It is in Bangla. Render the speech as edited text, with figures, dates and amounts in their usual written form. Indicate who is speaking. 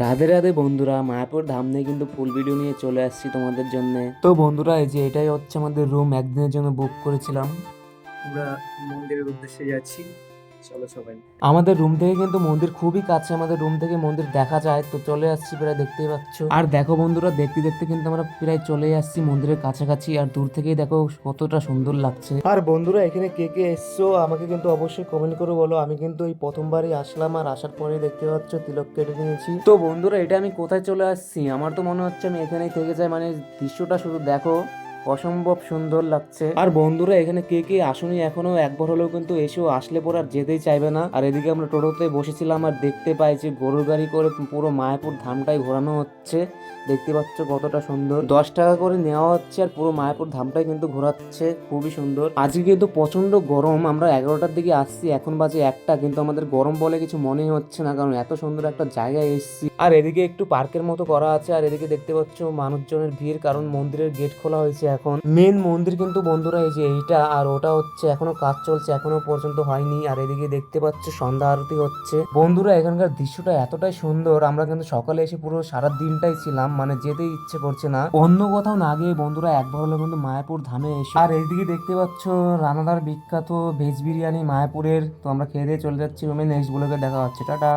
Speaker 1: রাধে রাধে বন্ধুরা, মায়াপুর ধাম নিয়ে কিন্তু ফুল ভিডিও নিয়ে চলে আসছি তোমাদের জন্য। তো বন্ধুরা, এই যে এটাই হচ্ছে আমাদের রুম, একদিনের জন্য বুক করেছিলাম।
Speaker 2: আমরা মন্দিরের উদ্দেশ্যে যাচ্ছি। চলো সবাই।
Speaker 1: আমাদের রুম থেকে কিন্তু মন্দির খুবই কাছে, আমাদের রুম থেকে মন্দির দেখা যায়। তো চলে আসছি প্রায়, দেখতেই পাচ্ছ। আর দেখো বন্ধুরা, দেখতে দেখতে কিন্তু আমরা প্রায় চলে আসছি মন্দিরের কাছাকাছি। আর দূর থেকেই দেখো কতটা সুন্দর লাগছে। আর বন্ধুরা, এখানে কে কে এসছো আমাকে কিন্তু অবশ্যই কমেন্ট করে বলো। আমি কিন্তু এই প্রথমবারই আসলাম, আর আসার পরে দেখতে পাচ্ছ তিলক কেটে নিয়েছি। তো বন্ধুরা, এটা আমি কোথায় চলে আসছি, আমার তো মনে হচ্ছে আমি এখানেই থেকে যাই। মানে দৃশ্যটা শুধু দেখো, অসম্ভব সুন্দর লাগছে। আর বন্ধুরা, এখানে কে কে আসুনি এখনো, একবার হলেও কিন্তু এসেও, আসলে পরে আর যেতেই চাইবে না। আর এদিকে আমরা টোটোতে বসেছিলাম, আর দেখতে পাই যে গরুর গাড়ি করে পুরো মায়াপুর ধামটাই ঘোরানো হচ্ছে। দেখতে পাচ্ছ কতটা সুন্দর, 10 টাকা করে নেওয়া হচ্ছে, আর পুরো মায়াপুর ধামটাই কিন্তু ঘোরাচ্ছে, খুবই সুন্দর। আজকে কিন্তু প্রচন্ড গরম, আমরা 11টার দিকে আসছি, এখন বাজে 1টা, কিন্তু আমাদের গরম বলে কিছু মনেই হচ্ছে না, কারণ এত সুন্দর একটা জায়গায় এসেছি। আর এদিকে একটু পার্কের মতো করা আছে, আর এদিকে দেখতে পাচ্ছ মানুষজনের ভিড়, কারণ মন্দিরের গেট খোলা হয়েছে এখন। মেন মন্দির কিন্তু বন্ধুরা এই যে এইটা, আর ওটা হচ্ছে এখনো কাজ চলছে, এখনো পর্যন্ত হয়নি। আর এদিকে দেখতে পাচ্ছ সন্ধ্যা আরতি হচ্ছে। বন্ধুরা, এখানকার দৃশ্যটা এতটাই সুন্দর, আমরা কিন্তু সকালে এসে পুরো সারা দিনটাই ছিলাম, মানে যেতেই ইচ্ছে করছে না। অন্য কোথাও না গিয়ে বন্ধুরা একবার হলো কিন্তু মায়াপুর ধামে এসে। আর এইদিকে দেখতে পাচ্ছ রানাদার বিখ্যাত ভেজ বিরিয়ানি মায়াপুরের। তো আমরা খেয়ে দিয়ে চলে যাচ্ছি রুমে, নেক্সট ব্লগে দেখা হচ্ছে, টাটা।